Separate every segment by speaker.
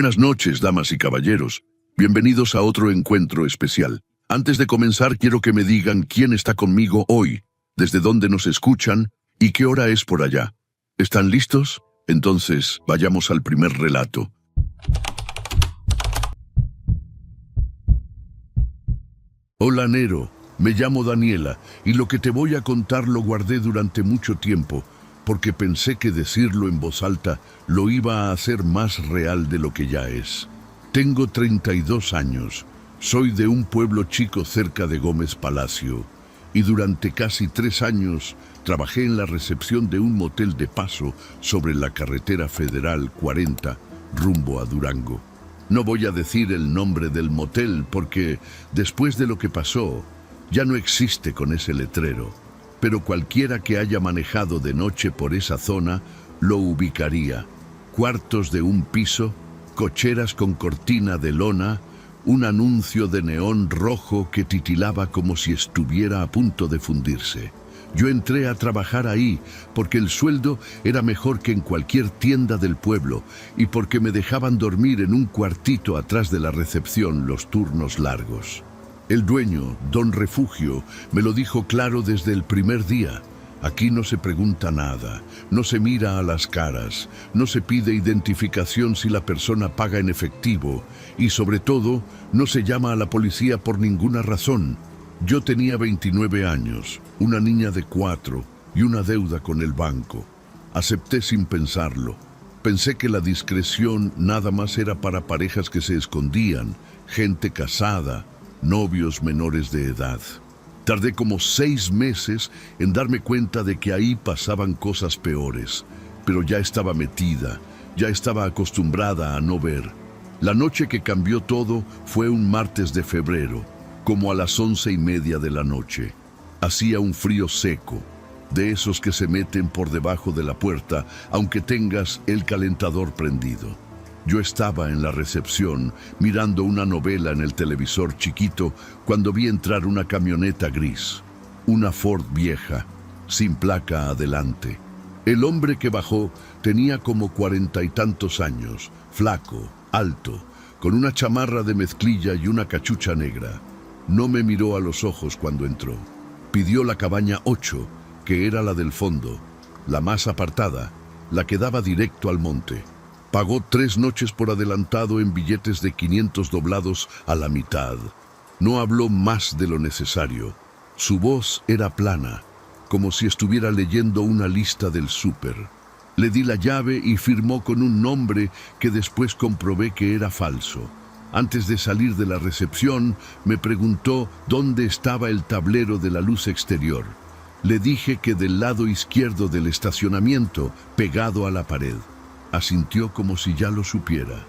Speaker 1: Buenas noches, damas y caballeros. Bienvenidos a otro encuentro especial. Antes de comenzar, quiero que me digan quién está conmigo hoy, desde dónde nos escuchan y qué hora es por allá. ¿Están listos? Entonces, vayamos al primer relato. Hola, Nero. Me llamo Daniela y lo que te voy a contar lo guardé durante mucho tiempo, porque pensé que decirlo en voz alta lo iba a hacer más real de lo que ya es. Tengo 32 años, soy de un pueblo chico cerca de Gómez Palacio, y durante casi 3 años trabajé en la recepción de un motel de paso sobre la carretera federal 40, rumbo a Durango. No voy a decir el nombre del motel porque, después de lo que pasó, ya no existe con ese letrero, pero cualquiera que haya manejado de noche por esa zona lo ubicaría. Cuartos de un piso, cocheras con cortina de lona, un anuncio de neón rojo que titilaba como si estuviera a punto de fundirse. Yo entré a trabajar ahí porque el sueldo era mejor que en cualquier tienda del pueblo y porque me dejaban dormir en un cuartito atrás de la recepción los turnos largos. El dueño, don Refugio, me lo dijo claro desde el primer día. Aquí no se pregunta nada, no se mira a las caras, no se pide identificación si la persona paga en efectivo y, sobre todo, no se llama a la policía por ninguna razón. Yo tenía 29 años, una niña de 4 y una deuda con el banco. Acepté sin pensarlo. Pensé que la discreción nada más era para parejas que se escondían, gente casada, novios menores de edad. Tardé como 6 meses en darme cuenta de que ahí pasaban cosas peores, pero ya estaba metida, ya estaba acostumbrada a no ver. La noche que cambió todo fue un martes de febrero, como a las 11:30 de la noche. Hacía un frío seco, de esos que se meten por debajo de la puerta, aunque tengas el calentador prendido. Yo estaba en la recepción, mirando una novela en el televisor chiquito, cuando vi entrar una camioneta gris, una Ford vieja, sin placa adelante. El hombre que bajó tenía como 40 y tantos años, flaco, alto, con una chamarra de mezclilla y una cachucha negra. No me miró a los ojos cuando entró. Pidió la cabaña 8, que era la del fondo, la más apartada, la que daba directo al monte. Pagó 3 noches por adelantado en billetes de 500 doblados a la mitad. No habló más de lo necesario. Su voz era plana, como si estuviera leyendo una lista del súper. Le di la llave y firmó con un nombre que después comprobé que era falso. Antes de salir de la recepción, me preguntó dónde estaba el tablero de la luz exterior. Le dije que del lado izquierdo del estacionamiento, pegado a la pared. Asintió como si ya lo supiera.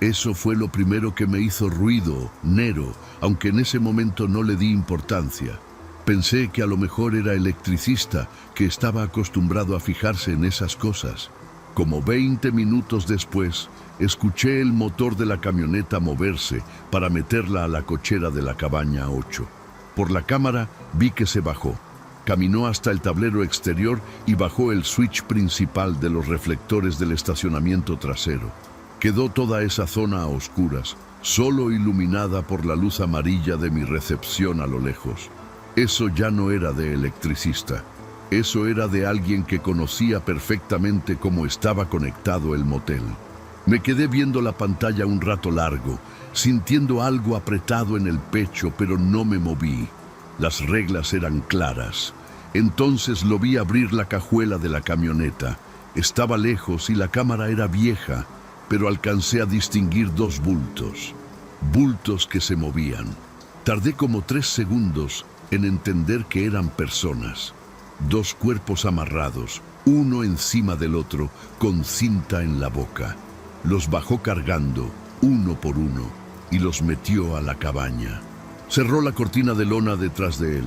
Speaker 1: Eso fue lo primero que me hizo ruido, Nero, aunque en ese momento no le di importancia. Pensé que a lo mejor era electricista, que estaba acostumbrado a fijarse en esas cosas. Como 20 minutos después, escuché el motor de la camioneta moverse para meterla a la cochera de la cabaña 8. Por la cámara vi que se bajó. Caminó hasta el tablero exterior y bajó el switch principal de los reflectores del estacionamiento trasero. Quedó toda esa zona a oscuras, solo iluminada por la luz amarilla de mi recepción a lo lejos. Eso ya no era de electricista. Eso era de alguien que conocía perfectamente cómo estaba conectado el motel. Me quedé viendo la pantalla un rato largo, sintiendo algo apretado en el pecho, pero no me moví. Las reglas eran claras. Entonces lo vi abrir la cajuela de la camioneta. Estaba lejos y la cámara era vieja, pero alcancé a distinguir 2 bultos. Bultos que se movían. Tardé como 3 segundos en entender que eran personas. 2 cuerpos amarrados, uno encima del otro, con cinta en la boca. Los bajó cargando, uno por uno, y los metió a la cabaña. Cerró la cortina de lona detrás de él,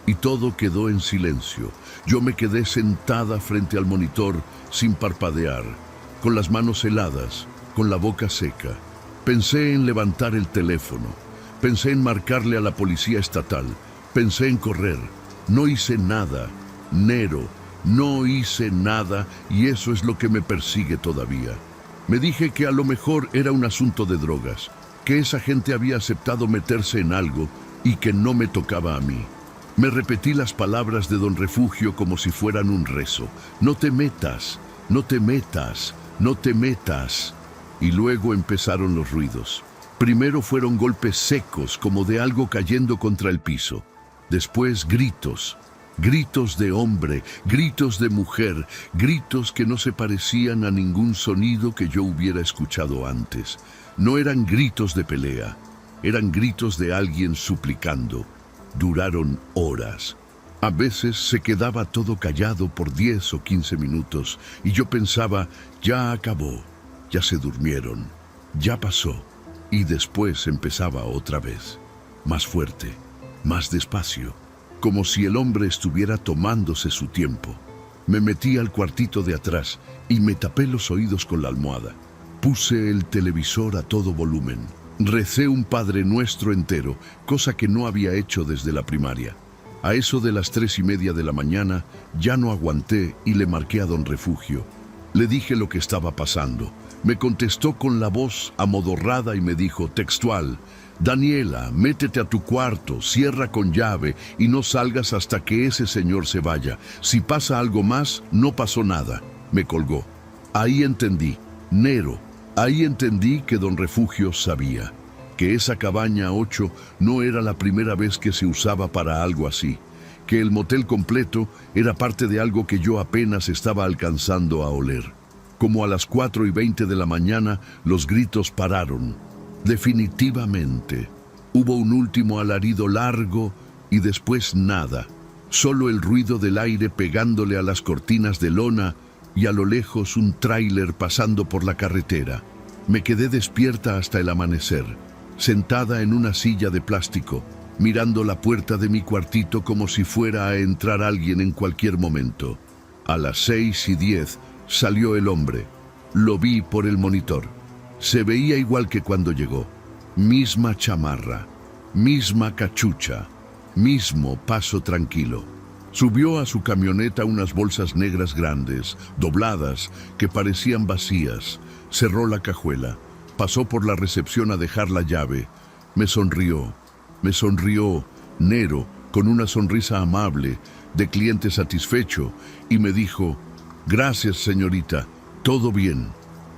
Speaker 1: y todo quedó en silencio. Yo me quedé sentada frente al monitor, sin parpadear, con las manos heladas, con la boca seca. Pensé en levantar el teléfono, pensé en marcarle a la policía estatal, pensé en correr. No hice nada, Nero, no hice nada, y eso es lo que me persigue todavía. Me dije que a lo mejor era un asunto de drogas, que esa gente había aceptado meterse en algo y que no me tocaba a mí. Me repetí las palabras de don Refugio como si fueran un rezo. No te metas, no te metas, no te metas. Y luego empezaron los ruidos. Primero fueron golpes secos, como de algo cayendo contra el piso. Después gritos. Gritos de hombre, gritos de mujer, gritos que no se parecían a ningún sonido que yo hubiera escuchado antes. No eran gritos de pelea, eran gritos de alguien suplicando. Duraron horas. A veces se quedaba todo callado por 10 o 15 minutos y yo pensaba, ya acabó, ya se durmieron, ya pasó. Y después empezaba otra vez, más fuerte, más despacio, como si el hombre estuviera tomándose su tiempo. Me metí al cuartito de atrás y me tapé los oídos con la almohada. Puse el televisor a todo volumen. Recé un Padre Nuestro entero, cosa que no había hecho desde la primaria. A eso de las 3:30 de la mañana ya no aguanté y le marqué a don Refugio. Le dije lo que estaba pasando. Me contestó con la voz amodorrada y me dijo textual: Daniela, métete a tu cuarto, cierra con llave y no salgas hasta que ese señor se vaya. Si pasa algo más, no pasó nada. Me colgó. Ahí entendí, Nero, ahí entendí que don Refugio sabía que esa cabaña 8 no era la primera vez que se usaba para algo así, que el motel completo era parte de algo que yo apenas estaba alcanzando a oler. Como a las 4:20 de la mañana, los gritos pararon. Definitivamente. Hubo un último alarido largo y después nada. Solo el ruido del aire pegándole a las cortinas de lona y a lo lejos un tráiler pasando por la carretera. Me quedé despierta hasta el amanecer, sentada en una silla de plástico, mirando la puerta de mi cuartito como si fuera a entrar alguien en cualquier momento. A las 6:10 salió el hombre. Lo vi por el monitor. Se veía igual que cuando llegó. Misma chamarra, misma cachucha, mismo paso tranquilo. Subió a su camioneta unas bolsas negras grandes, dobladas, que parecían vacías. Cerró la cajuela. Pasó por la recepción a dejar la llave. Me sonrió, Nero, con una sonrisa amable, de cliente satisfecho, y me dijo: «Gracias, señorita, todo bien».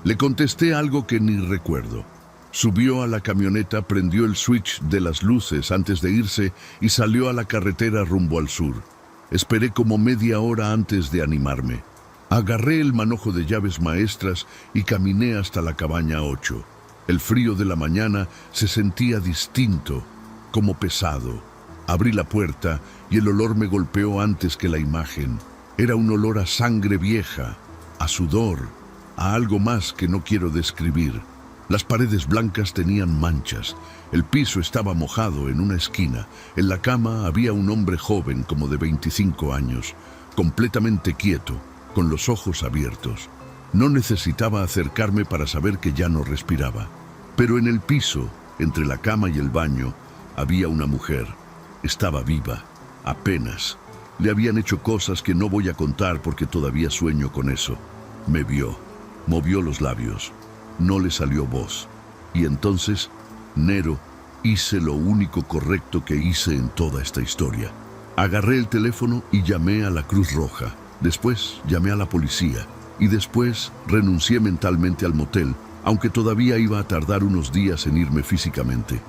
Speaker 1: Le contesté algo que ni recuerdo. Subió a la camioneta, prendió el switch de las luces antes de irse y salió a la carretera rumbo al sur. Esperé como media hora antes de animarme. Agarré el manojo de llaves maestras y caminé hasta la cabaña 8. El frío de la mañana se sentía distinto, como pesado. Abrí la puerta y el olor me golpeó antes que la imagen. Era un olor a sangre vieja, a sudor, a algo más que no quiero describir. Las paredes blancas tenían manchas. El piso estaba mojado en una esquina. En la cama había un hombre joven, como de 25 años, completamente quieto, con los ojos abiertos. No necesitaba acercarme para saber que ya no respiraba. Pero en el piso, entre la cama y el baño, había una mujer. Estaba viva, apenas. Le habían hecho cosas que no voy a contar porque todavía sueño con eso. Me vio, movió los labios. No le salió voz. Y entonces, Nero, hice lo único correcto que hice en toda esta historia. Agarré el teléfono y llamé a la Cruz Roja. Después llamé a la policía. Y después renuncié mentalmente al motel, aunque todavía iba a tardar unos días en irme físicamente.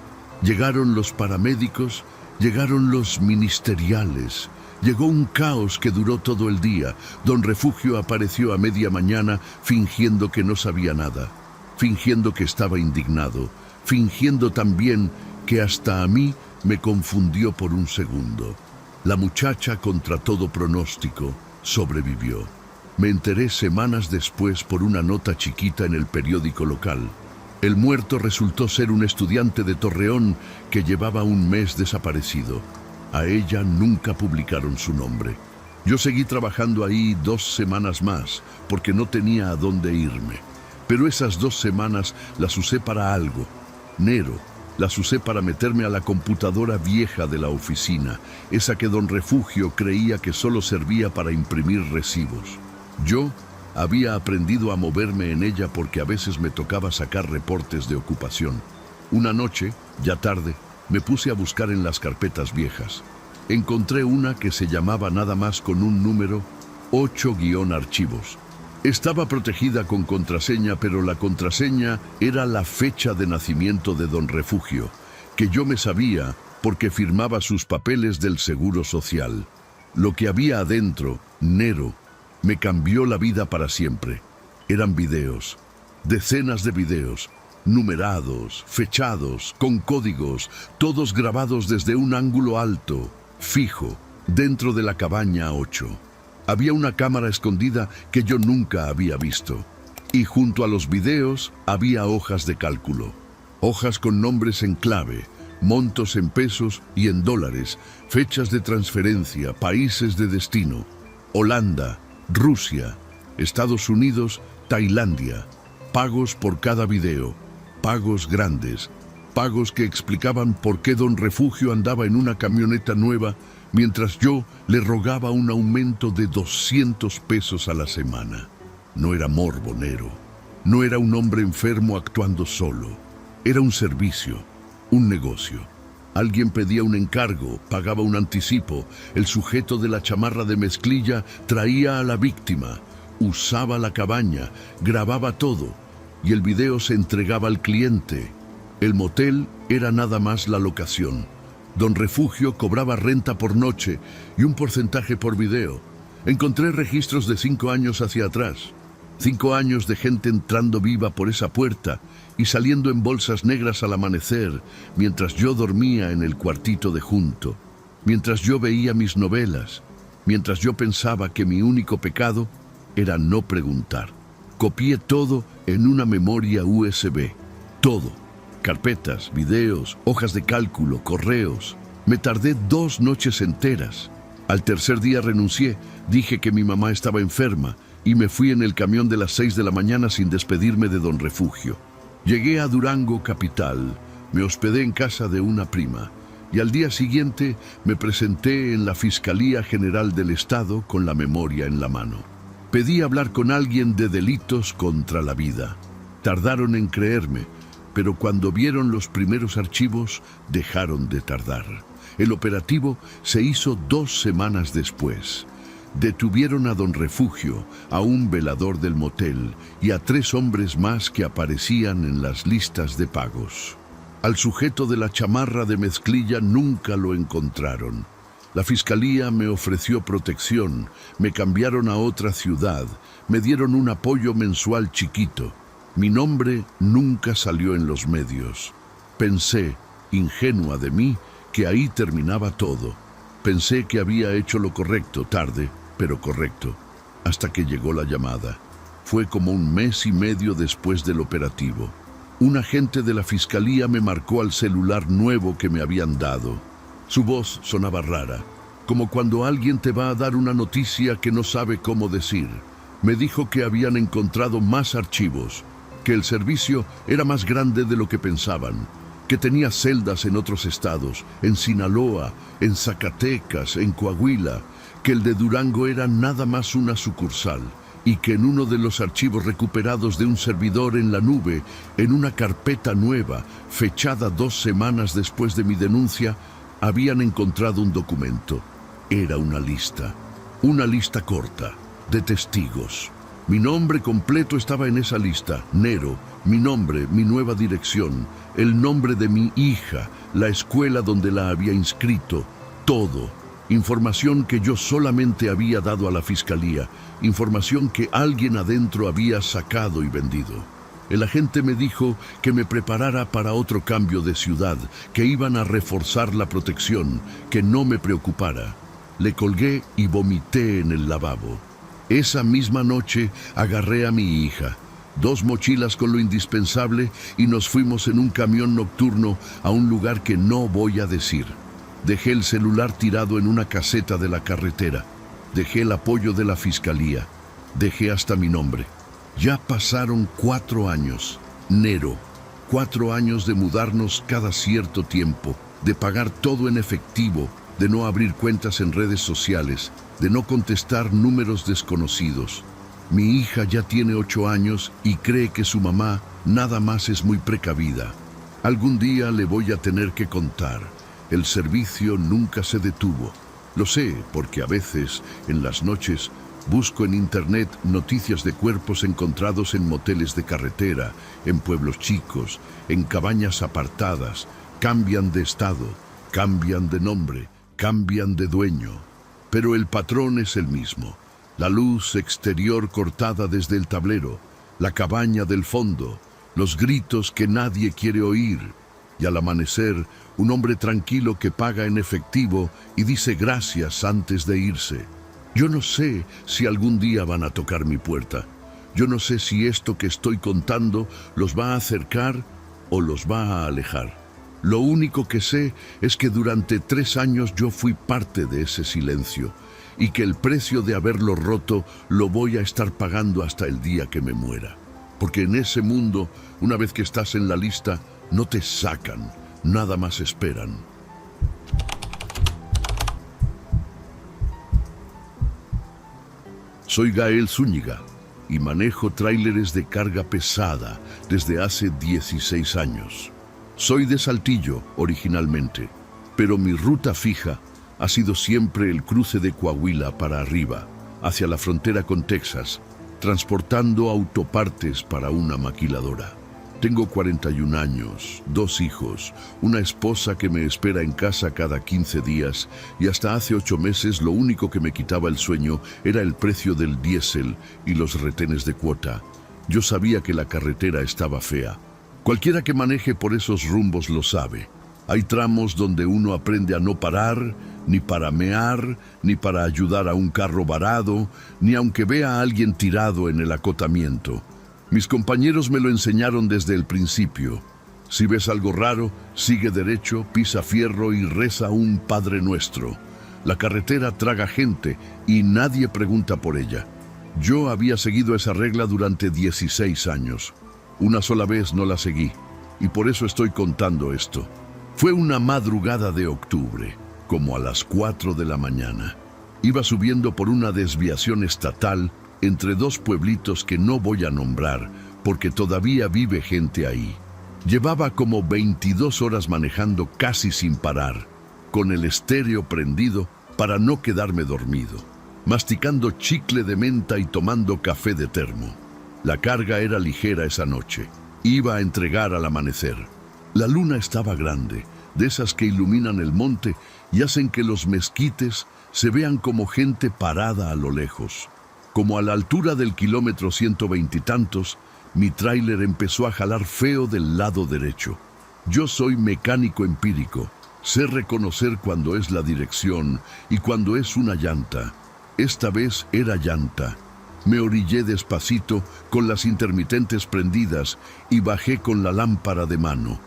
Speaker 1: Llegaron los paramédicos, llegaron los ministeriales. Llegó un caos que duró todo el día. Don Refugio apareció a media mañana fingiendo que no sabía nada, fingiendo que estaba indignado, fingiendo también que hasta a mí me confundió por un segundo. La muchacha, contra todo pronóstico, sobrevivió. Me enteré semanas después por una nota chiquita en el periódico local. El muerto resultó ser un estudiante de Torreón que llevaba un mes desaparecido. A ella nunca publicaron su nombre. Yo seguí trabajando ahí 2 semanas más, porque no tenía a dónde irme. Pero esas 2 semanas las usé para algo. Nero, las usé para meterme a la computadora vieja de la oficina, esa que don Refugio creía que solo servía para imprimir recibos. Yo Había aprendido a moverme en ella porque a veces me tocaba sacar reportes de ocupación. Una noche, ya tarde, me puse a buscar en las carpetas viejas. Encontré una que se llamaba nada más con un número 8-archivos. Estaba protegida con contraseña, pero la contraseña era la fecha de nacimiento de don Refugio, que yo me sabía porque firmaba sus papeles del Seguro Social. Lo que había adentro, Nero, me cambió la vida para siempre. Eran videos, decenas de videos, numerados, fechados, con códigos, todos grabados desde un ángulo alto, fijo, dentro de la cabaña 8. Había una cámara escondida que yo nunca había visto. Y junto a los videos había hojas de cálculo. Hojas con nombres en clave, montos en pesos y en dólares, fechas de transferencia, países de destino. Holanda, Rusia, Estados Unidos, Tailandia. Pagos por cada video, pagos grandes, pagos que explicaban por qué don Refugio andaba en una camioneta nueva mientras yo le rogaba un aumento de 200 pesos a la semana. No era morbo, Nero. No era un hombre enfermo actuando solo. Era un servicio, un negocio. Alguien pedía un encargo, pagaba un anticipo. El sujeto de la chamarra de mezclilla traía a la víctima, usaba la cabaña, grababa todo y el video se entregaba al cliente. El motel era nada más la locación. Don Refugio cobraba renta por noche y un porcentaje por video. Encontré registros de 5 años hacia atrás. 5 años de gente entrando viva por esa puerta y saliendo en bolsas negras al amanecer, mientras yo dormía en el cuartito de junto, mientras yo veía mis novelas, mientras yo pensaba que mi único pecado era no preguntar. Copié todo en una memoria USB. Todo. Carpetas, videos, hojas de cálculo, correos. Me tardé 2 noches enteras. Al tercer día renuncié, dije que mi mamá estaba enferma y me fui en el camión de las 6 de la mañana sin despedirme de don Refugio. Llegué a Durango capital, me hospedé en casa de una prima y al día siguiente me presenté en la Fiscalía General del Estado con la memoria en la mano. Pedí hablar con alguien de delitos contra la vida. Tardaron en creerme, pero cuando vieron los primeros archivos dejaron de tardar. El operativo se hizo 2 semanas después. Detuvieron a don Refugio, a un velador del motel y a 3 hombres más que aparecían en las listas de pagos. Al sujeto de la chamarra de mezclilla nunca lo encontraron. La fiscalía me ofreció protección, me cambiaron a otra ciudad, me dieron un apoyo mensual chiquito. Mi nombre nunca salió en los medios. Pensé, ingenua de mí, que ahí terminaba todo. Pensé que había hecho lo correcto, tarde, pero correcto, hasta que llegó la llamada. Fue como 1 mes y medio después del operativo. Un agente de la fiscalía me marcó al celular nuevo que me habían dado. Su voz sonaba rara, como cuando alguien te va a dar una noticia que no sabe cómo decir. Me dijo que habían encontrado más archivos, que el servicio era más grande de lo que pensaban, que tenía celdas en otros estados, en Sinaloa, en Zacatecas, en Coahuila, que el de Durango era nada más una sucursal y que en uno de los archivos recuperados de un servidor en la nube, en una carpeta nueva, fechada 2 semanas después de mi denuncia, habían encontrado un documento. Era una lista corta, de testigos. Mi nombre completo estaba en esa lista, Nero, mi nombre, mi nueva dirección, el nombre de mi hija, la escuela donde la había inscrito, todo. Información que yo solamente había dado a la fiscalía, información que alguien adentro había sacado y vendido. El agente me dijo que me preparara para otro cambio de ciudad, que iban a reforzar la protección, que no me preocupara. Le colgué y vomité en el lavabo. Esa misma noche agarré a mi hija, 2 mochilas con lo indispensable y nos fuimos en un camión nocturno a un lugar que no voy a decir. Dejé el celular tirado en una caseta de la carretera. Dejé el apoyo de la fiscalía. Dejé hasta mi nombre. Ya pasaron 4 años. Nero. 4 años de mudarnos cada cierto tiempo, de pagar todo en efectivo, de no abrir cuentas en redes sociales, de no contestar números desconocidos. Mi hija ya tiene 8 años y cree que su mamá nada más es muy precavida. Algún día le voy a tener que contar. El servicio nunca se detuvo. Lo sé porque a veces, en las noches, busco en internet noticias de cuerpos encontrados en moteles de carretera, en pueblos chicos, en cabañas apartadas. Cambian de estado, cambian de nombre, cambian de dueño. Pero el patrón es el mismo. La luz exterior cortada desde el tablero, la cabaña del fondo, los gritos que nadie quiere oír. Y al amanecer, un hombre tranquilo que paga en efectivo y dice gracias antes de irse. Yo no sé si algún día van a tocar mi puerta. Yo no sé si esto que estoy contando los va a acercar o los va a alejar. Lo único que sé es que durante 3 años yo fui parte de ese silencio y que el precio de haberlo roto lo voy a estar pagando hasta el día que me muera. Porque en ese mundo, una vez que estás en la lista, no te sacan, nada más esperan. Soy Gael Zúñiga y manejo tráileres de carga pesada desde hace 16 años. Soy de Saltillo originalmente, pero mi ruta fija ha sido siempre el cruce de Coahuila para arriba, hacia la frontera con Texas, transportando autopartes para una maquiladora. Tengo 41 años, 2 hijos, una esposa que me espera en casa cada 15 días y hasta hace 8 meses lo único que me quitaba el sueño era el precio del diésel y los retenes de cuota. Yo sabía que la carretera estaba fea. Cualquiera que maneje por esos rumbos lo sabe. Hay tramos donde uno aprende a no parar, ni para mear, ni para ayudar a un carro varado, ni aunque vea a alguien tirado en el acotamiento. Mis compañeros me lo enseñaron desde el principio. Si ves algo raro, sigue derecho, pisa fierro y reza un Padre Nuestro. La carretera traga gente y nadie pregunta por ella. Yo había seguido esa regla durante 16 años. Una sola vez no la seguí, y por eso estoy contando esto. Fue una madrugada de octubre, como a las 4 de la mañana. Iba subiendo por una desviación estatal entre 2 pueblitos que no voy a nombrar, porque todavía vive gente ahí. Llevaba como 22 horas manejando casi sin parar, con el estéreo prendido para no quedarme dormido, masticando chicle de menta y tomando café de termo. La carga era ligera esa noche. Iba a entregar al amanecer. La luna estaba grande, de esas que iluminan el monte y hacen que los mezquites se vean como gente parada a lo lejos. Como a la altura del kilómetro 120 y tantos, mi tráiler empezó a jalar feo del lado derecho. Yo soy mecánico empírico. Sé reconocer cuando es la dirección y cuando es una llanta. Esta vez era llanta. Me orillé despacito con las intermitentes prendidas y bajé con la lámpara de mano.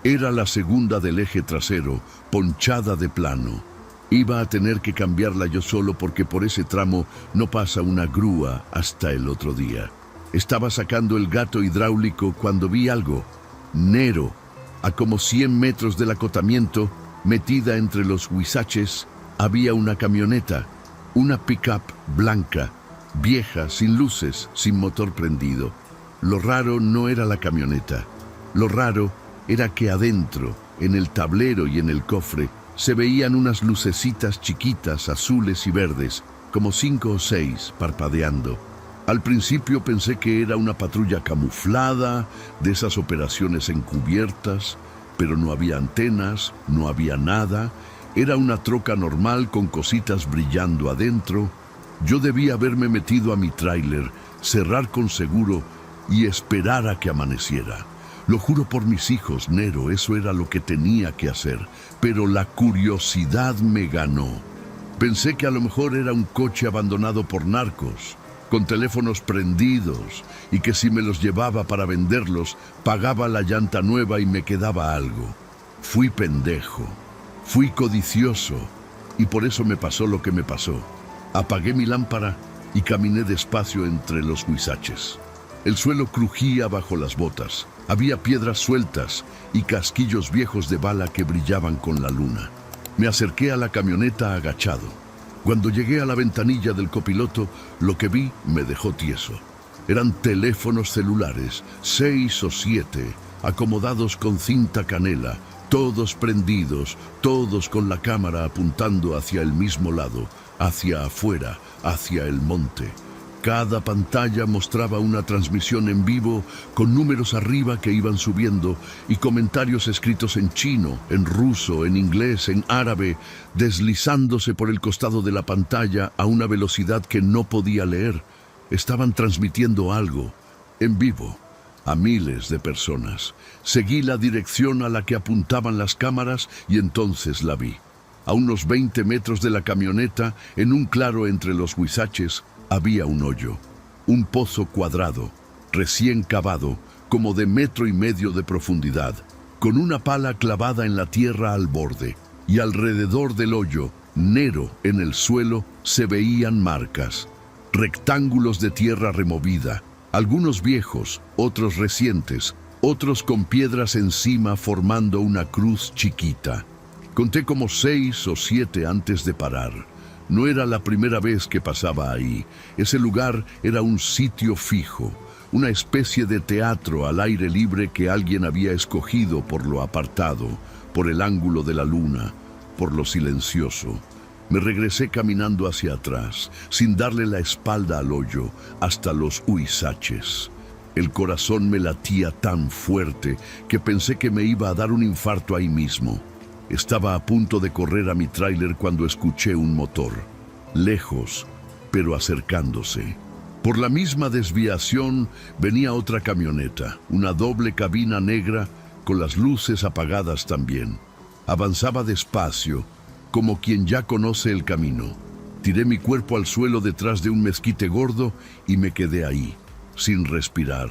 Speaker 1: Era la segunda del eje trasero, ponchada de plano. Iba a tener que cambiarla yo solo porque por ese tramo no pasa una grúa hasta el otro día. Estaba sacando el gato hidráulico cuando vi algo. Nero, a como 100 metros del acotamiento, metida entre los huizaches, había una camioneta, una pick-up blanca, vieja, sin luces, sin motor prendido. Lo raro no era la camioneta. Lo raro era que adentro, en el tablero y en el cofre, se veían unas lucecitas chiquitas, azules y verdes, como 5 o 6, parpadeando. Al principio pensé que era una patrulla camuflada, de esas operaciones encubiertas, pero no había antenas, no había nada. Era una troca normal con cositas brillando adentro. Yo debía haberme metido a mi tráiler, cerrar con seguro y esperar a que amaneciera. Lo juro por mis hijos, Nero, eso era lo que tenía que hacer. Pero la curiosidad me ganó. Pensé que a lo mejor era un coche abandonado por narcos, con teléfonos prendidos, y que si me los llevaba para venderlos, pagaba la llanta nueva y me quedaba algo. Fui pendejo, fui codicioso, y por eso me pasó lo que me pasó. Apagué mi lámpara y caminé despacio entre los huizaches. El suelo crujía bajo las botas. Había piedras sueltas y casquillos viejos de bala que brillaban con la luna. Me acerqué a la camioneta agachado. Cuando llegué a la ventanilla del copiloto, lo que vi me dejó tieso. Eran teléfonos celulares, 6 o 7, acomodados con cinta canela, todos prendidos, todos con la cámara apuntando hacia el mismo lado, hacia afuera, hacia el monte. Cada pantalla mostraba una transmisión en vivo con números arriba que iban subiendo y comentarios escritos en chino, en ruso, en inglés, en árabe, deslizándose por el costado de la pantalla a una velocidad que no podía leer. Estaban transmitiendo algo, en vivo, a miles de personas. Seguí la dirección a la que apuntaban las cámaras y entonces la vi. A unos 20 metros de la camioneta, en un claro entre los huizaches, había un hoyo, un pozo cuadrado, recién cavado, como de 1,5 metros de profundidad, con una pala clavada en la tierra al borde, y alrededor del hoyo, Nero en el suelo, se veían marcas, rectángulos de tierra removida, algunos viejos, otros recientes, otros con piedras encima formando una cruz chiquita. Conté como 6 o 7 antes de parar. No era la primera vez que pasaba ahí. Ese lugar era un sitio fijo, una especie de teatro al aire libre que alguien había escogido por lo apartado, por el ángulo de la luna, por lo silencioso. Me regresé caminando hacia atrás, sin darle la espalda al hoyo, hasta los huizaches. El corazón me latía tan fuerte que pensé que me iba a dar un infarto ahí mismo. Estaba a punto de correr a mi tráiler cuando escuché un motor, lejos, pero acercándose. Por la misma desviación venía otra camioneta, una doble cabina negra con las luces apagadas también. Avanzaba despacio, como quien ya conoce el camino. Tiré mi cuerpo al suelo detrás de un mezquite gordo y me quedé ahí, sin respirar.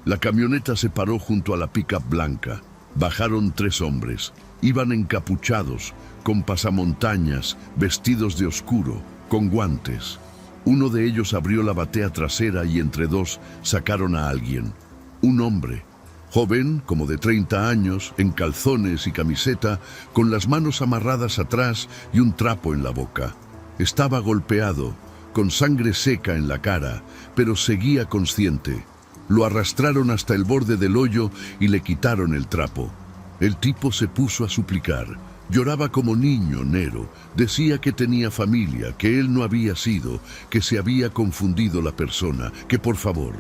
Speaker 1: La camioneta se paró junto a la pick-up blanca. Bajaron 3 hombres. Iban encapuchados, con pasamontañas, vestidos de oscuro, con guantes. Uno de ellos abrió la batea trasera y entre 2 sacaron a alguien. Un hombre, joven, como de 30 años, en calzones y camiseta, con las manos amarradas atrás y un trapo en la boca. Estaba golpeado, con sangre seca en la cara, pero seguía consciente. Lo arrastraron hasta el borde del hoyo y le quitaron el trapo. El tipo se puso a suplicar. Lloraba como niño, Nero. Decía que tenía familia, que él no había sido, que se había confundido la persona, que por favor.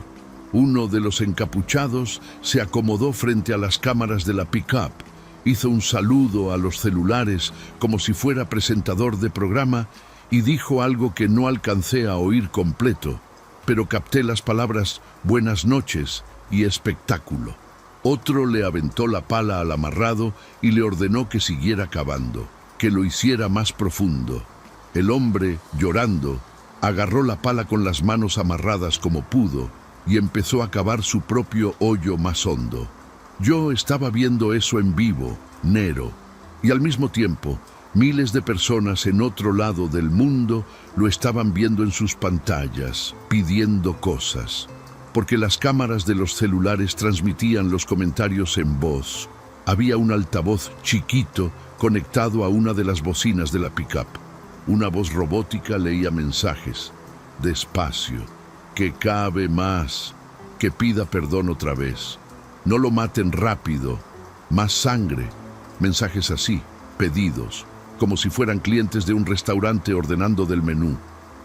Speaker 1: Uno de los encapuchados se acomodó frente a las cámaras de la pick-up, hizo un saludo a los celulares como si fuera presentador de programa y dijo algo que no alcancé a oír completo, pero capté las palabras «buenas noches» y «espectáculo». Otro le aventó la pala al amarrado y le ordenó que siguiera cavando, que lo hiciera más profundo. El hombre, llorando, agarró la pala con las manos amarradas como pudo y empezó a cavar su propio hoyo más hondo. Yo estaba viendo eso en vivo, Nero, y al mismo tiempo, miles de personas en otro lado del mundo lo estaban viendo en sus pantallas, pidiendo cosas. Porque las cámaras de los celulares transmitían los comentarios en voz. Había un altavoz chiquito conectado a una de las bocinas de la pick-up. Una voz robótica leía mensajes. Despacio, que cabe más, que pida perdón otra vez. No lo maten rápido, más sangre. Mensajes así, pedidos, como si fueran clientes de un restaurante ordenando del menú.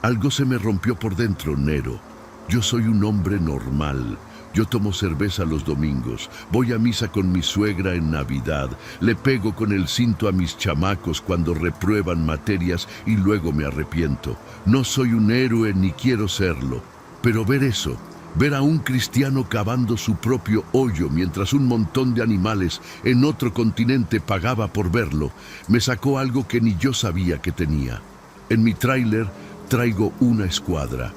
Speaker 1: Algo se me rompió por dentro, Nero. Yo soy un hombre normal. Yo tomo cerveza los domingos, voy a misa con mi suegra en Navidad, le pego con el cinto a mis chamacos cuando reprueban materias y luego me arrepiento. No soy un héroe ni quiero serlo. Pero ver eso, ver a un cristiano cavando su propio hoyo mientras un montón de animales en otro continente pagaba por verlo, me sacó algo que ni yo sabía que tenía. En mi tráiler traigo una escuadra.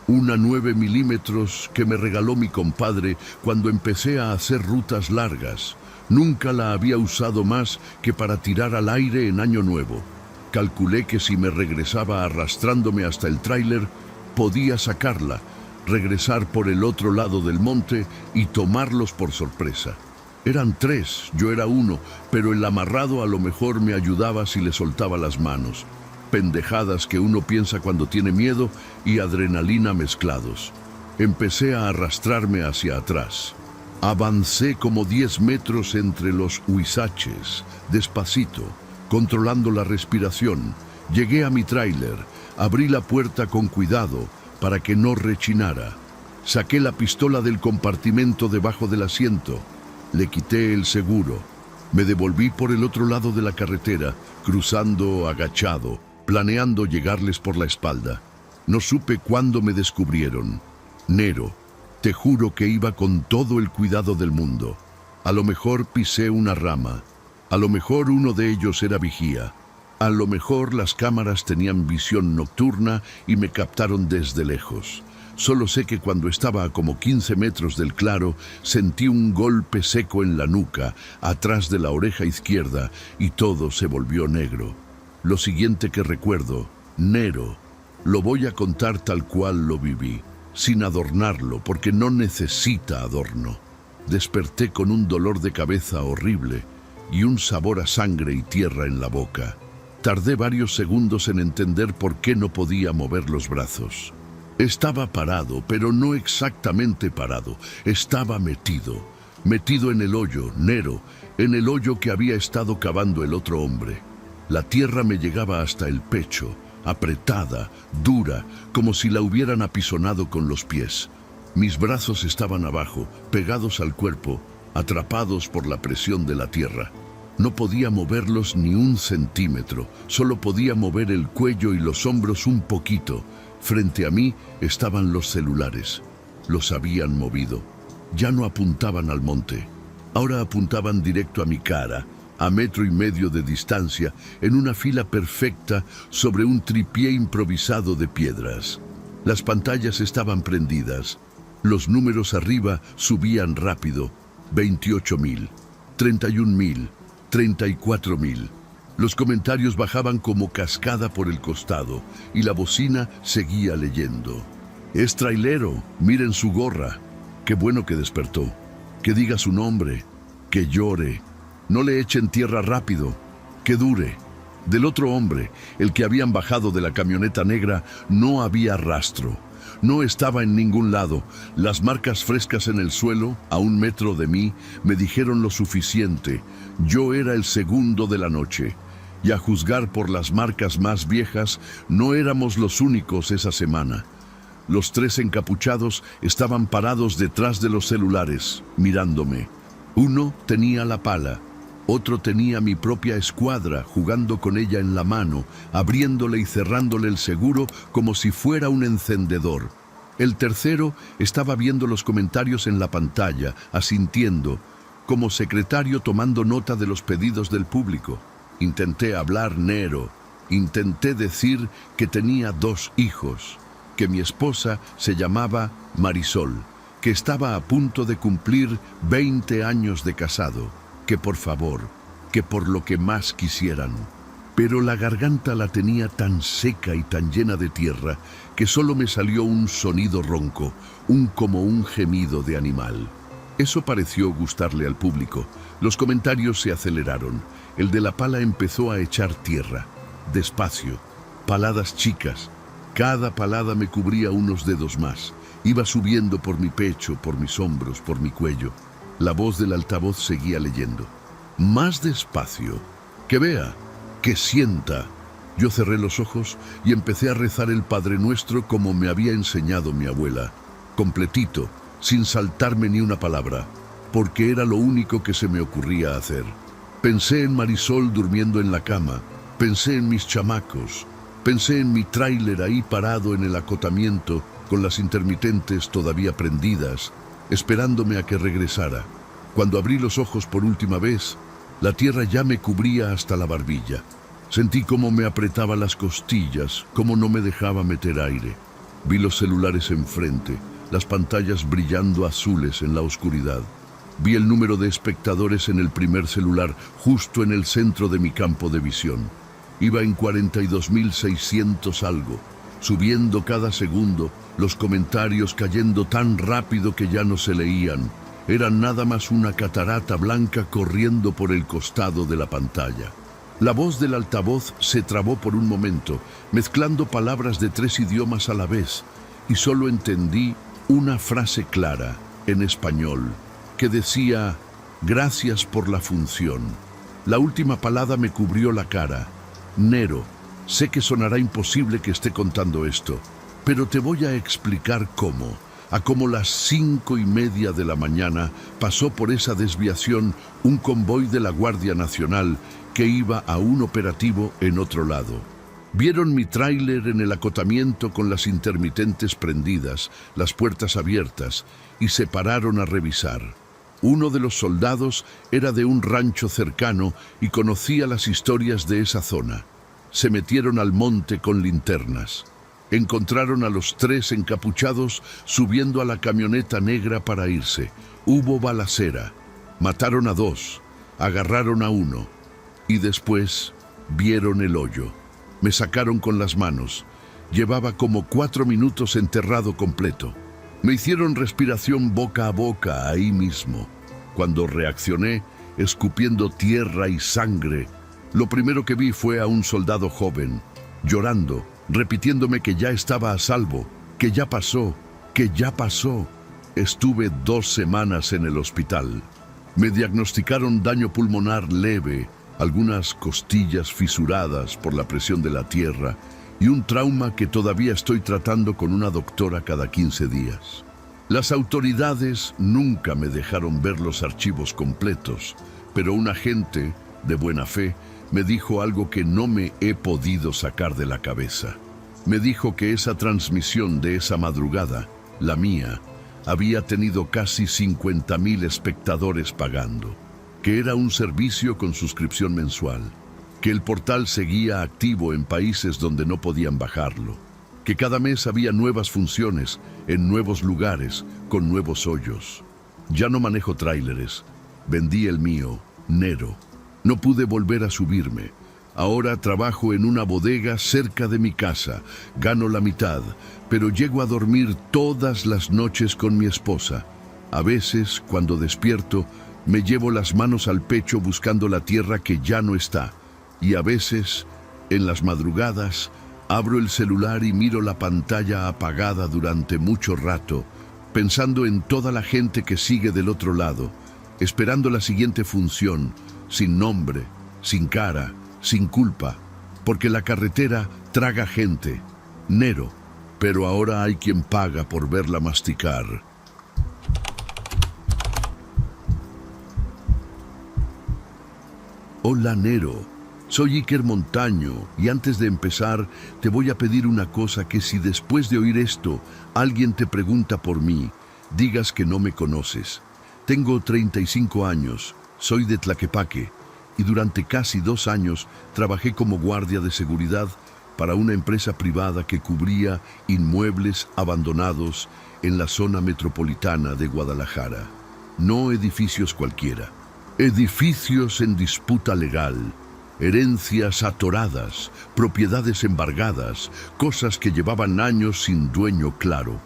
Speaker 1: Una 9 milímetros que me regaló mi compadre cuando empecé a hacer rutas largas. Nunca la había usado más que para tirar al aire en Año Nuevo. Calculé que si me regresaba arrastrándome hasta el tráiler, podía sacarla, regresar por el otro lado del monte y tomarlos por sorpresa. Eran 3, yo era 1, pero el amarrado a lo mejor me ayudaba si le soltaba las manos. pendejadas que uno piensa cuando tiene miedo y adrenalina mezclados. Empecé a arrastrarme hacia atrás. Avancé como 10 metros entre los huizaches, despacito, controlando la respiración. Llegué a mi tráiler, abrí la puerta con cuidado para que no rechinara. Saqué la pistola del compartimento debajo del asiento. Le quité el seguro. Me devolví por el otro lado de la carretera, cruzando agachado, planeando llegarles por la espalda. No supe cuándo me descubrieron. Nero, te juro que iba con todo el cuidado del mundo. A lo mejor pisé una rama. A lo mejor uno de ellos era vigía. A lo mejor las cámaras tenían visión nocturna y me captaron desde lejos. Solo sé que cuando estaba a como 15 metros del claro, sentí un golpe seco en la nuca, atrás de la oreja izquierda, y todo se volvió negro. Lo siguiente que recuerdo, Nero, lo voy a contar tal cual lo viví, sin adornarlo, porque no necesita adorno. Desperté con un dolor de cabeza horrible y un sabor a sangre y tierra en la boca. Tardé varios segundos en entender por qué no podía mover los brazos. Estaba parado, pero no exactamente parado. Estaba metido en el hoyo, Nero, en el hoyo que había estado cavando el otro hombre. La tierra me llegaba hasta el pecho, apretada, dura, como si la hubieran apisonado con los pies. Mis brazos estaban abajo, pegados al cuerpo, atrapados por la presión de la tierra. No podía moverlos ni un centímetro, solo podía mover el cuello y los hombros un poquito. Frente a mí estaban los celulares. Los habían movido. Ya no apuntaban al monte. Ahora apuntaban directo a mi cara, a 1,5 metros de distancia, en una fila perfecta sobre un tripié improvisado de piedras. Las pantallas estaban prendidas. Los números arriba subían rápido. 28.000, 31.000, 34.000. Los comentarios bajaban como cascada por el costado y la bocina seguía leyendo. Es trailero, miren su gorra. Qué bueno que despertó. Que diga su nombre, que llore. No le echen tierra rápido, que dure. Del otro hombre, el que habían bajado de la camioneta negra, no había rastro. No estaba en ningún lado. Las marcas frescas en el suelo, a 1 metro de mí, me dijeron lo suficiente. Yo era el segundo de la noche. Y a juzgar por las marcas más viejas, no éramos los únicos esa semana. Los 3 encapuchados estaban parados detrás de los celulares, mirándome. Uno tenía la pala. Otro tenía mi propia escuadra, jugando con ella en la mano, abriéndole y cerrándole el seguro como si fuera un encendedor. El tercero estaba viendo los comentarios en la pantalla, asintiendo, como secretario tomando nota de los pedidos del público. Intenté hablar Nero, intenté decir que tenía 2 hijos, que mi esposa se llamaba Marisol, que estaba a punto de cumplir 20 años de casado, que por favor, que por lo que más quisieran. Pero la garganta la tenía tan seca y tan llena de tierra que solo me salió un sonido ronco, como un gemido de animal. Eso pareció gustarle al público. Los comentarios se aceleraron. El de la pala empezó a echar tierra, despacio, paladas chicas. Cada palada me cubría unos dedos más. Iba subiendo por mi pecho, por mis hombros, por mi cuello. La voz del altavoz seguía leyendo. Más despacio. Que vea, que sienta. Yo cerré los ojos y empecé a rezar el Padre Nuestro como me había enseñado mi abuela. Completito, sin saltarme ni una palabra, porque era lo único que se me ocurría hacer. Pensé en Marisol durmiendo en la cama. Pensé en mis chamacos. Pensé en mi tráiler ahí parado en el acotamiento, con las intermitentes todavía prendidas, esperándome a que regresara. Cuando abrí los ojos por última vez, la tierra ya me cubría hasta la barbilla. Sentí cómo me apretaba las costillas, cómo no me dejaba meter aire. Vi los celulares enfrente, las pantallas brillando azules en la oscuridad. Vi el número de espectadores en el primer celular, justo en el centro de mi campo de visión. Iba en 42.600 algo, subiendo cada segundo, los comentarios cayendo tan rápido que ya no se leían. Eran nada más una catarata blanca corriendo por el costado de la pantalla. La voz del altavoz se trabó por un momento, mezclando palabras de 3 idiomas a la vez, y solo entendí una frase clara, en español, que decía: gracias por la función. La última palabra me cubrió la cara. Nero, sé que sonará imposible que esté contando esto, pero te voy a explicar cómo. A como las 5:30 de la mañana pasó por esa desviación un convoy de la Guardia Nacional que iba a un operativo en otro lado. Vieron mi tráiler en el acotamiento con las intermitentes prendidas, las puertas abiertas, y se pararon a revisar. Uno de los soldados era de un rancho cercano y conocía las historias de esa zona. Se metieron al monte con linternas. Encontraron a los 3 encapuchados subiendo a la camioneta negra para irse. Hubo balacera. Mataron a 2, agarraron a 1 y después vieron el hoyo. Me sacaron con las manos. Llevaba como 4 minutos enterrado completo. Me hicieron respiración boca a boca ahí mismo. Cuando reaccioné, escupiendo tierra y sangre, lo primero que vi fue a un soldado joven, llorando, repitiéndome que ya estaba a salvo, que ya pasó, que ya pasó. Estuve 2 semanas en el hospital. Me diagnosticaron daño pulmonar leve, algunas costillas fisuradas por la presión de la tierra y un trauma que todavía estoy tratando con una doctora cada 15 días. Las autoridades nunca me dejaron ver los archivos completos, pero un agente de buena fe me dijo algo que no me he podido sacar de la cabeza. Me dijo que esa transmisión de esa madrugada, la mía, había tenido casi 50,000 espectadores pagando, que era un servicio con suscripción mensual, que el portal seguía activo en países donde no podían bajarlo, que cada mes había nuevas funciones, en nuevos lugares, con nuevos hoyos. Ya no manejo tráileres, vendí el mío, Nero. No pude volver a subirme. Ahora trabajo en una bodega cerca de mi casa, gano la mitad, pero llego a dormir todas las noches con mi esposa. A veces, cuando despierto, me llevo las manos al pecho buscando la tierra que ya no está. Y a veces, en las madrugadas, abro el celular y miro la pantalla apagada durante mucho rato, pensando en toda la gente que sigue del otro lado, esperando la siguiente función, sin nombre, sin cara, sin culpa, porque la carretera traga gente. Nero, pero ahora hay quien paga por verla masticar. Hola Nero, soy Iker Montaño y antes de empezar te voy a pedir una cosa: que si después de oír esto alguien te pregunta por mí, digas que no me conoces. Tengo 35 años, soy de Tlaquepaque y durante casi 2 años trabajé como guardia de seguridad para una empresa privada que cubría inmuebles abandonados en la zona metropolitana de Guadalajara. No edificios cualquiera, edificios en disputa legal, herencias atoradas, propiedades embargadas, cosas que llevaban años sin dueño claro.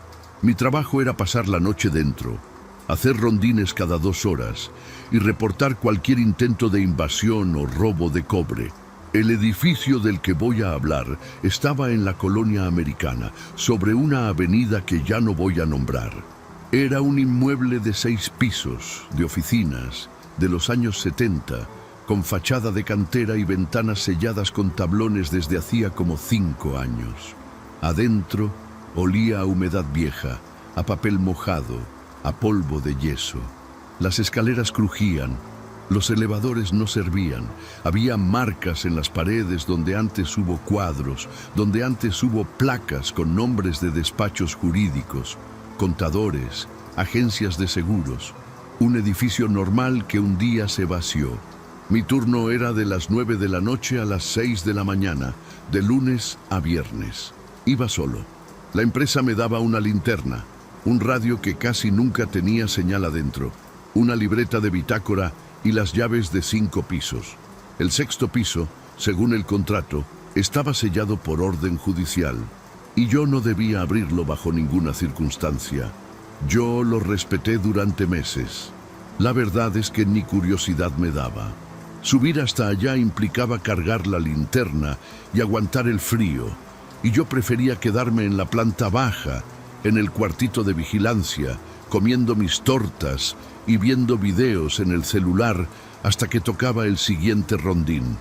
Speaker 1: Mi trabajo era pasar la noche dentro, hacer rondines cada 2 horas y reportar cualquier intento de invasión o robo de cobre. El edificio del que voy a hablar estaba en la colonia americana, sobre una avenida que ya no voy a nombrar. Era un inmueble de 6 pisos, de oficinas, de los años 70, con fachada de cantera y ventanas selladas con tablones desde hacía como 5 años. Adentro olía a humedad vieja, a papel mojado, a polvo de yeso. Las escaleras crujían, los elevadores no servían, había marcas en las paredes donde antes hubo cuadros, donde antes hubo placas con nombres de despachos jurídicos, contadores, agencias de seguros. Un edificio normal que un día se vació. Mi turno era de las 9 de la noche a las 6 de la mañana, de lunes a viernes. Iba solo. La empresa me daba una linterna, un radio que casi nunca tenía señal adentro, una libreta de bitácora y las llaves de 5 pisos. El 6º piso, según el contrato, estaba sellado por orden judicial y yo no debía abrirlo bajo ninguna circunstancia. Yo lo respeté durante meses. La verdad es que ni curiosidad me daba. Subir hasta allá implicaba cargar la linterna y aguantar el frío, y yo prefería quedarme en la planta baja, en el cuartito de vigilancia, comiendo mis tortas y viendo videos en el celular hasta que tocaba el siguiente rondín.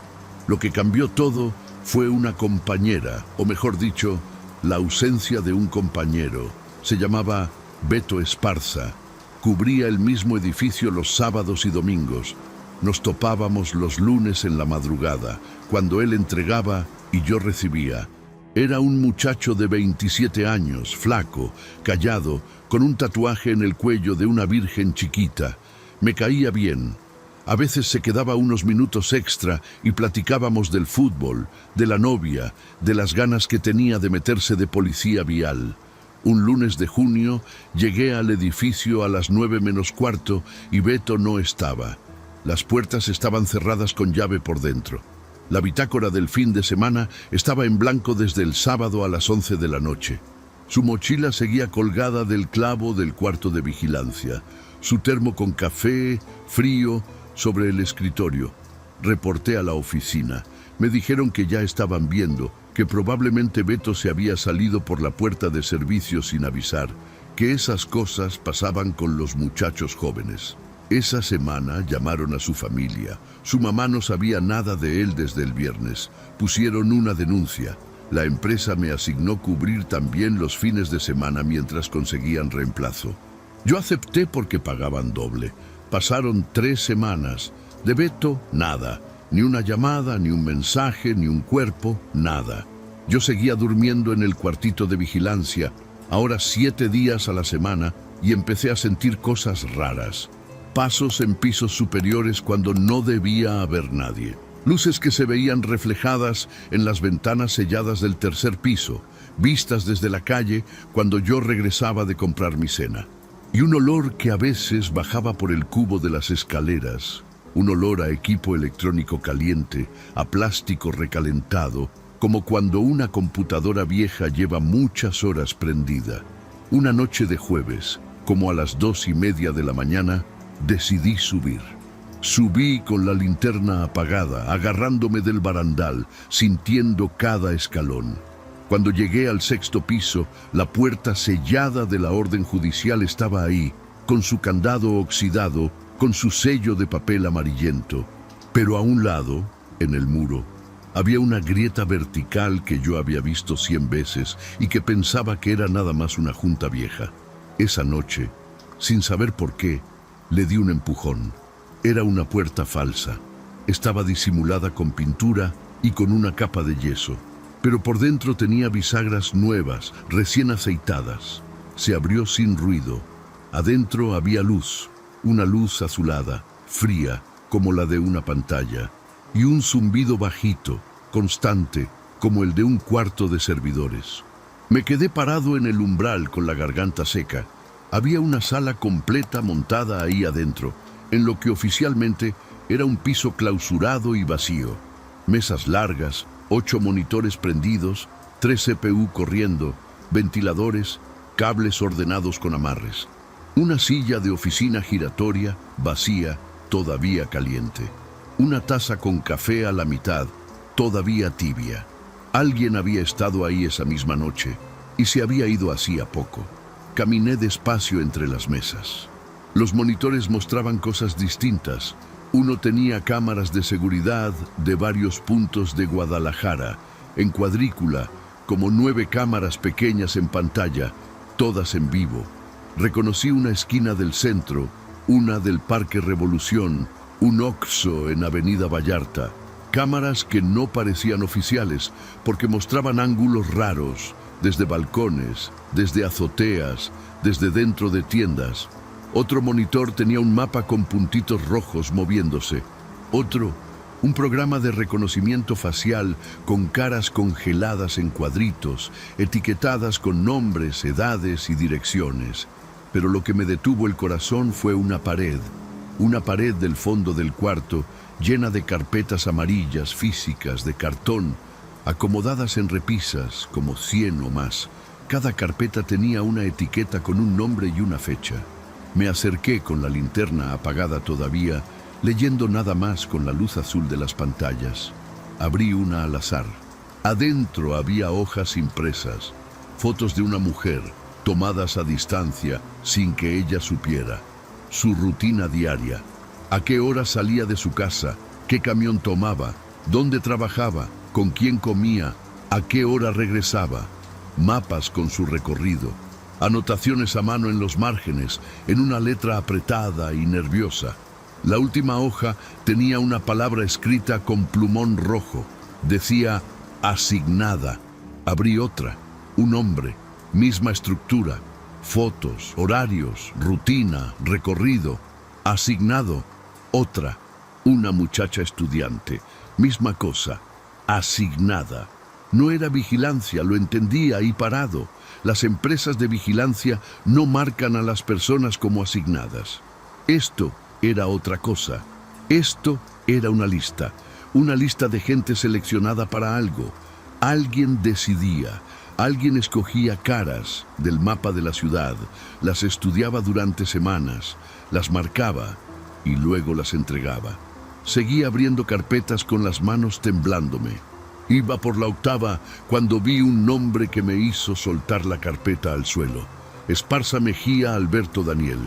Speaker 1: Lo que cambió todo fue una compañera, o mejor dicho, la ausencia de un compañero. Se llamaba Beto Esparza. Cubría el mismo edificio los sábados y domingos. Nos topábamos los lunes en la madrugada, cuando él entregaba y yo recibía. Era un muchacho de 27 años, flaco, callado, con un tatuaje en el cuello de una virgen chiquita. Me caía bien. A veces se quedaba unos minutos extra y platicábamos del fútbol, de la novia, de las ganas que tenía de meterse de policía vial. Un lunes de junio llegué al edificio a las 9 menos cuarto y Beto no estaba. Las puertas estaban cerradas con llave por dentro. La bitácora del fin de semana estaba en blanco desde el sábado a las 11 de la noche. Su mochila seguía colgada del clavo del cuarto de vigilancia. Su termo con café, frío, sobre el escritorio. Reporté a la oficina. Me dijeron que ya estaban viendo, que probablemente Beto se había salido por la puerta de servicio sin avisar, que esas cosas pasaban con los muchachos jóvenes. Esa semana llamaron a su familia. Su mamá no sabía nada de él desde el viernes. Pusieron una denuncia. La empresa me asignó cubrir también los fines de semana mientras conseguían reemplazo. Yo acepté porque pagaban doble. Pasaron 3 semanas. De Beto, nada. Ni una llamada, ni un mensaje, ni un cuerpo, nada. Yo seguía durmiendo en el cuartito de vigilancia, ahora 7 días a la semana, y empecé a sentir cosas raras. Pasos en pisos superiores cuando no debía haber nadie. Luces que se veían reflejadas en las ventanas selladas del tercer piso, vistas desde la calle cuando yo regresaba de comprar mi cena. Y un olor que a veces bajaba por el cubo de las escaleras, un olor a equipo electrónico caliente, a plástico recalentado, como cuando una computadora vieja lleva muchas horas prendida. Una noche de jueves, como a las 2:30 de la mañana, decidí subir. Subí con la linterna apagada, agarrándome del barandal, sintiendo cada escalón. Cuando llegué al 6º piso, la puerta sellada de la orden judicial estaba ahí, con su candado oxidado, con su sello de papel amarillento. Pero a un lado, en el muro, había una grieta vertical que yo había visto 100 veces y que pensaba que era nada más una junta vieja. Esa noche, sin saber por qué, le di un empujón. Era una puerta falsa. Estaba disimulada con pintura y con una capa de yeso, pero por dentro tenía bisagras nuevas, recién aceitadas. Se abrió sin ruido. Adentro había luz, una luz azulada, fría, como la de una pantalla, y un zumbido bajito, constante, como el de un cuarto de servidores. Me quedé parado en el umbral con la garganta seca. Había una sala completa montada ahí adentro, en lo que oficialmente era un piso clausurado y vacío. Mesas largas, 8 monitores prendidos, 3 CPU corriendo, ventiladores, cables ordenados con amarres. Una silla de oficina giratoria, vacía, todavía caliente. Una taza con café a la mitad, todavía tibia. Alguien había estado ahí esa misma noche y se había ido hacía poco. Caminé despacio entre las mesas. Los monitores mostraban cosas distintas. Uno tenía cámaras de seguridad de varios puntos de Guadalajara, en cuadrícula, como 9 cámaras pequeñas en pantalla, todas en vivo. Reconocí una esquina del centro, una del Parque Revolución, un Oxxo en Avenida Vallarta. Cámaras que no parecían oficiales porque mostraban ángulos raros, desde balcones, desde azoteas, desde dentro de tiendas. Otro monitor tenía un mapa con puntitos rojos moviéndose. Otro, un programa de reconocimiento facial con caras congeladas en cuadritos, etiquetadas con nombres, edades y direcciones. Pero lo que me detuvo el corazón fue una pared del fondo del cuarto, llena de carpetas amarillas físicas de cartón, acomodadas en repisas, como 100 o más. Cada carpeta tenía una etiqueta con un nombre y una fecha. Me acerqué con la linterna apagada todavía leyendo nada más con la luz azul de las pantallas. Abrí una al azar. Adentro había hojas impresas, fotos de una mujer, tomadas a distancia sin que ella supiera. Su rutina diaria. A qué hora salía de su casa, qué camión tomaba, dónde trabajaba, con quién comía, a qué hora regresaba. Mapas con su recorrido. Anotaciones a mano en los márgenes, en una letra apretada y nerviosa. La última hoja tenía una palabra escrita con plumón rojo. Decía asignada. Abrí otra. Un nombre. Misma estructura. Fotos, horarios, rutina, recorrido. Asignado. Otra. Una muchacha estudiante. Misma cosa. Asignada. No era vigilancia, lo entendía y parado. Las empresas de vigilancia no marcan a las personas como asignadas. Esto era otra cosa. Esto era una lista de gente seleccionada para algo. Alguien decidía, alguien escogía caras del mapa de la ciudad, las estudiaba durante semanas, las marcaba y luego las entregaba. Seguía abriendo carpetas con las manos temblándome. Iba por la octava cuando vi un nombre que me hizo soltar la carpeta al suelo. Esparza Mejía Alberto Daniel.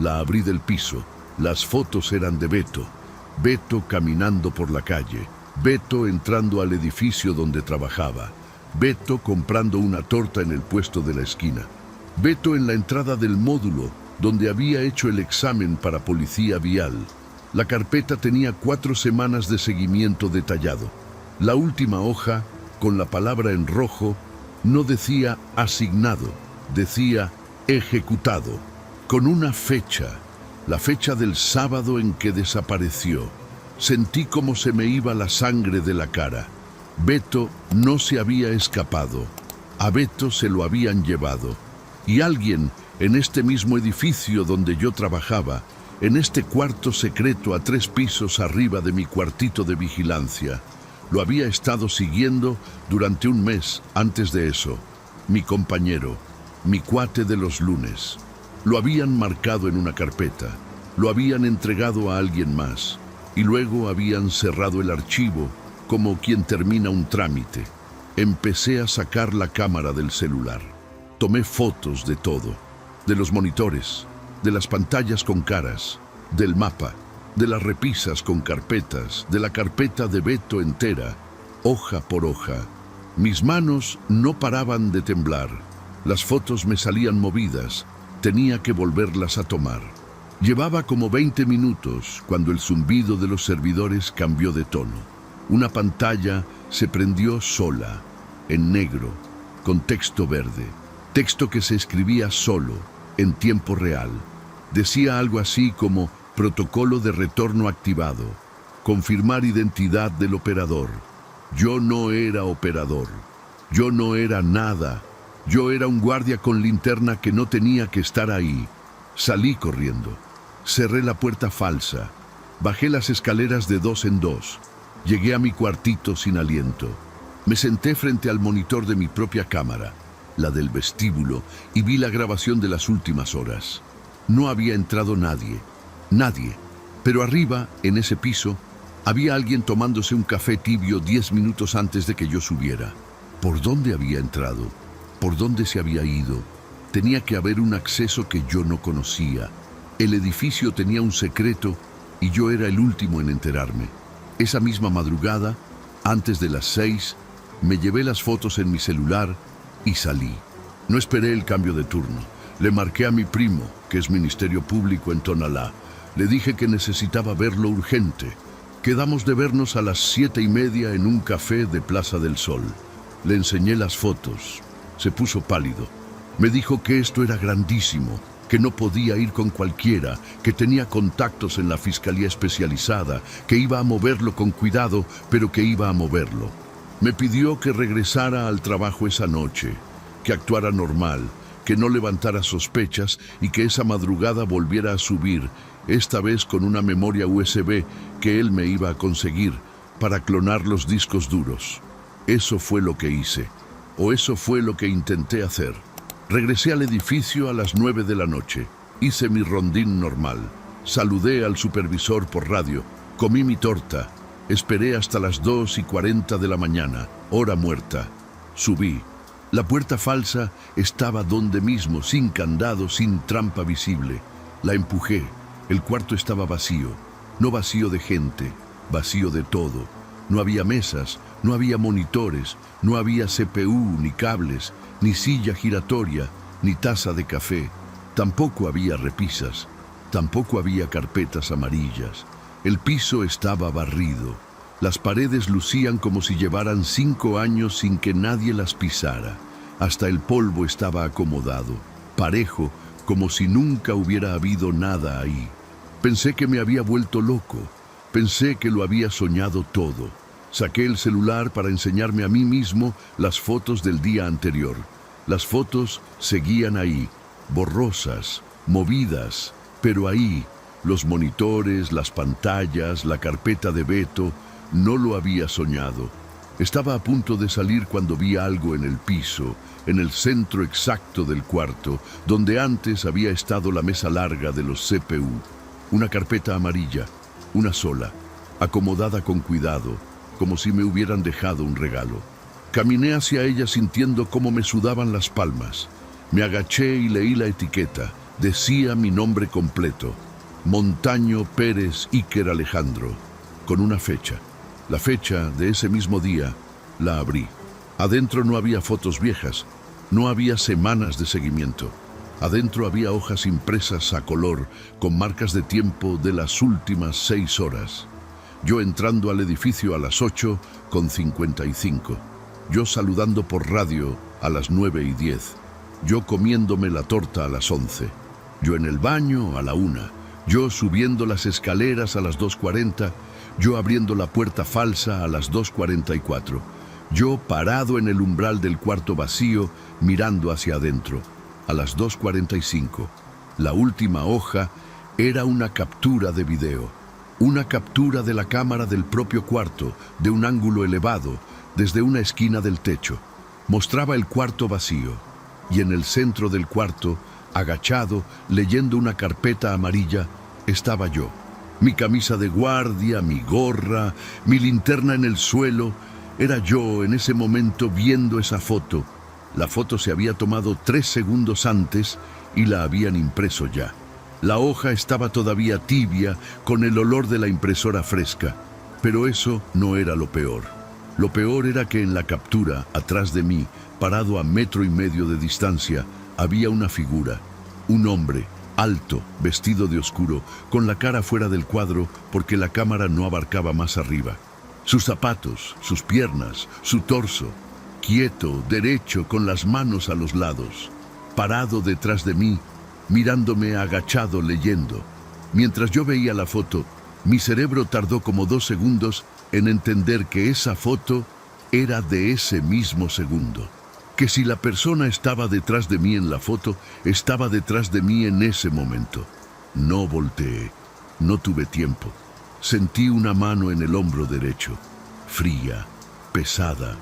Speaker 1: La abrí del piso. Las fotos eran de Beto. Beto caminando por la calle. Beto entrando al edificio donde trabajaba. Beto comprando una torta en el puesto de la esquina. Beto en la entrada del módulo donde había hecho el examen para policía vial. La carpeta tenía 4 semanas de seguimiento detallado. La última hoja, con la palabra en rojo, no decía asignado, decía ejecutado, con una fecha, la fecha del sábado en que desapareció. Sentí como se me iba la sangre de la cara. Beto no se había escapado, a Beto se lo habían llevado. Y alguien en este mismo edificio donde yo trabajaba, en este cuarto secreto a 3 pisos arriba de mi cuartito de vigilancia, lo había estado siguiendo durante un mes antes de eso. Mi compañero, mi cuate de los lunes. Lo habían marcado en una carpeta, lo habían entregado a alguien más y luego habían cerrado el archivo como quien termina un trámite. Empecé a sacar la cámara del celular. Tomé fotos de todo, de los monitores, de las pantallas con caras, del mapa, de las repisas con carpetas, de la carpeta de Beto entera, hoja por hoja. Mis manos no paraban de temblar. Las fotos me salían movidas. Tenía que volverlas a tomar. Llevaba como 20 minutos cuando el zumbido de los servidores cambió de tono. Una pantalla se prendió sola, en negro, con texto verde. Texto que se escribía solo, en tiempo real. Decía algo así como protocolo de retorno activado. Confirmar identidad del operador. Yo no era operador. Yo no era nada. Yo era un guardia con linterna que no tenía que estar ahí. Salí corriendo. Cerré la puerta falsa. Bajé las escaleras de 2 en 2. Llegué a mi cuartito sin aliento. Me senté frente al monitor de mi propia cámara, la del vestíbulo, y vi la grabación de las últimas horas. No había entrado nadie. Nadie. Pero arriba, en ese piso, había alguien tomándose un café tibio 10 minutos antes de que yo subiera. ¿Por dónde había entrado? ¿Por dónde se había ido? Tenía que haber un acceso que yo no conocía. El edificio tenía un secreto y yo era el último en enterarme. Esa misma madrugada, antes de las 6, me llevé las fotos en mi celular y salí. No esperé el cambio de turno. Le marqué a mi primo, que es Ministerio Público en Tonalá. Le dije que necesitaba verlo urgente. Quedamos de vernos a las 7:30 en un café de Plaza del Sol. Le enseñé las fotos. Se puso pálido. Me dijo que esto era grandísimo, que no podía ir con cualquiera, que tenía contactos en la Fiscalía Especializada, que iba a moverlo con cuidado, pero que iba a moverlo. Me pidió que regresara al trabajo esa noche, que actuara normal, que no levantara sospechas y que esa madrugada volviera a subir, esta vez con una memoria USB que él me iba a conseguir para clonar los discos duros. Eso fue lo que hice, o eso fue lo que intenté hacer. Regresé al edificio a las 9 de la noche. Hice mi rondín normal. Saludé al supervisor por radio, comí mi torta, esperé hasta las 2:40 de la mañana, hora muerta. Subí. La puerta falsa estaba donde mismo, sin candado, sin trampa visible. La empujé. El cuarto estaba vacío. No vacío de gente, vacío de todo. No había mesas, no había monitores, no había CPU, ni cables, ni silla giratoria, ni taza de café. Tampoco había repisas, tampoco había carpetas amarillas. El piso estaba barrido. Las paredes lucían como si llevaran 5 años sin que nadie las pisara. Hasta el polvo estaba acomodado, parejo, como si nunca hubiera habido nada ahí. Pensé que me había vuelto loco. Pensé que lo había soñado todo. Saqué el celular para enseñarme a mí mismo las fotos del día anterior. Las fotos seguían ahí, borrosas, movidas, pero ahí, los monitores, las pantallas, la carpeta de Beto, no lo había soñado. Estaba a punto de salir cuando vi algo en el piso, en el centro exacto del cuarto, donde antes había estado la mesa larga de los CPU. Una carpeta amarilla, una sola, acomodada con cuidado, como si me hubieran dejado un regalo. Caminé hacia ella sintiendo cómo me sudaban las palmas. Me agaché y leí la etiqueta. Decía mi nombre completo: Montaño Pérez Iker Alejandro, con una fecha. La fecha de ese mismo día la abrí. Adentro no había fotos viejas, no había semanas de seguimiento. Adentro había hojas impresas a color con marcas de tiempo de las últimas 6 horas. Yo entrando al edificio a las 8:55. Yo saludando por radio a las 9:10. Yo comiéndome la torta a las 11. Yo en el baño a la 1. Yo subiendo las escaleras a las 2:40. Yo abriendo la puerta falsa a las 2:44. Yo parado en el umbral del cuarto vacío, mirando hacia adentro. A las 2:45. La última hoja era una captura de video. Una captura de la cámara del propio cuarto, de un ángulo elevado, desde una esquina del techo. Mostraba el cuarto vacío. Y en el centro del cuarto, agachado, leyendo una carpeta amarilla, estaba yo. Mi camisa de guardia, mi gorra, mi linterna en el suelo. Era yo en ese momento viendo esa foto. La foto se había tomado 3 segundos antes y la habían impreso ya. La hoja estaba todavía tibia, con el olor de la impresora fresca. Pero eso no era lo peor. Lo peor era que en la captura, atrás de mí, parado a 1,5 metros de distancia, había una figura. Un hombre, alto, vestido de oscuro, con la cara fuera del cuadro porque la cámara no abarcaba más arriba. Sus zapatos, sus piernas, su torso, quieto, derecho, con las manos a los lados, parado detrás de mí, mirándome agachado leyendo. Mientras yo veía la foto, mi cerebro tardó como 2 segundos en entender que esa foto era de ese mismo segundo. Que si la persona estaba detrás de mí en la foto, estaba detrás de mí en ese momento. No volteé, no tuve tiempo. Sentí una mano en el hombro derecho, fría, pesada.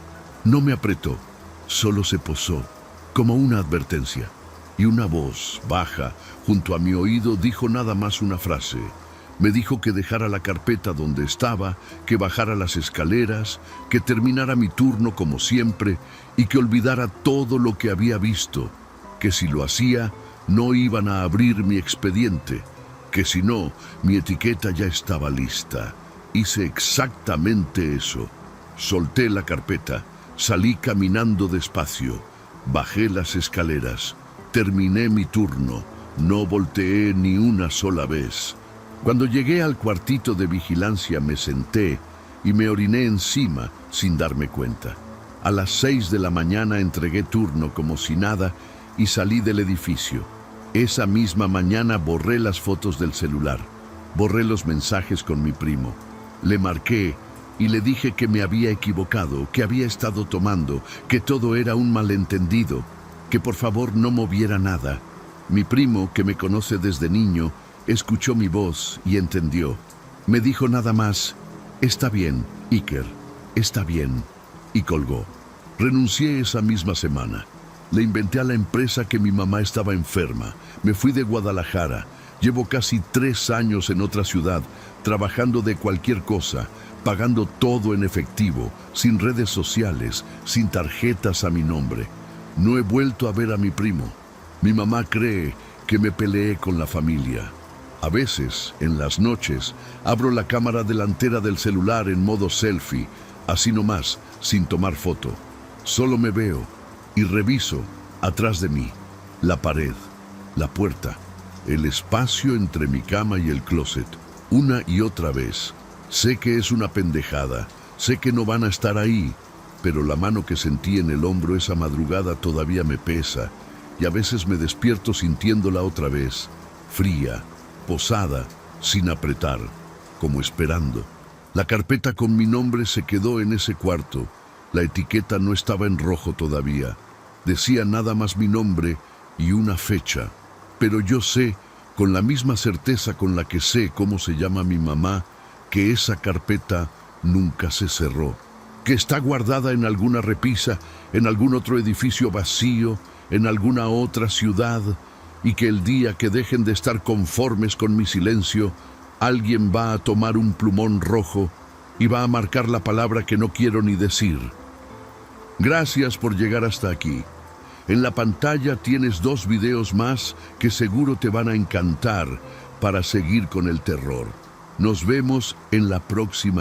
Speaker 1: No me apretó, solo se posó, como una advertencia. Y una voz, baja, junto a mi oído dijo nada más una frase. Me dijo que dejara la carpeta donde estaba, que bajara las escaleras, que terminara mi turno como siempre y que olvidara todo lo que había visto, que si lo hacía no iban a abrir mi expediente, que si no, mi etiqueta ya estaba lista. Hice exactamente eso. Solté la carpeta, salí caminando despacio, bajé las escaleras, terminé mi turno, no volteé ni una sola vez. Cuando llegué al cuartito de vigilancia me senté y me oriné encima sin darme cuenta. A las 6 de la mañana entregué turno como si nada y salí del edificio. Esa misma mañana borré las fotos del celular, borré los mensajes con mi primo. Le marqué y le dije que me había equivocado, que había estado tomando, que todo era un malentendido, que por favor no moviera nada. Mi primo, que me conoce desde niño, escuchó mi voz y entendió. Me dijo nada más: «Está bien, Iker, está bien», y colgó. Renuncié esa misma semana. Le inventé a la empresa que mi mamá estaba enferma. Me fui de Guadalajara. Llevo casi 3 años en otra ciudad, trabajando de cualquier cosa, pagando todo en efectivo, sin redes sociales, sin tarjetas a mi nombre. No he vuelto a ver a mi primo. Mi mamá cree que me peleé con la familia. A veces, en las noches, abro la cámara delantera del celular en modo selfie, así nomás, sin tomar foto. Solo me veo y reviso, atrás de mí, la pared, la puerta, el espacio entre mi cama y el closet, una y otra vez. Sé que es una pendejada, sé que no van a estar ahí, pero la mano que sentí en el hombro esa madrugada todavía me pesa, y a veces me despierto sintiéndola otra vez, fría, posada, sin apretar, como esperando. La carpeta con mi nombre se quedó en ese cuarto. La etiqueta no estaba en rojo todavía. Decía nada más mi nombre y una fecha. Pero yo sé, con la misma certeza con la que sé cómo se llama mi mamá, que esa carpeta nunca se cerró, que está guardada en alguna repisa, en algún otro edificio vacío, en alguna otra ciudad, y que el día que dejen de estar conformes con mi silencio, alguien va a tomar un plumón rojo y va a marcar la palabra que no quiero ni decir. Gracias por llegar hasta aquí. En la pantalla tienes 2 videos más que seguro te van a encantar para seguir con el terror. Nos vemos en la próxima.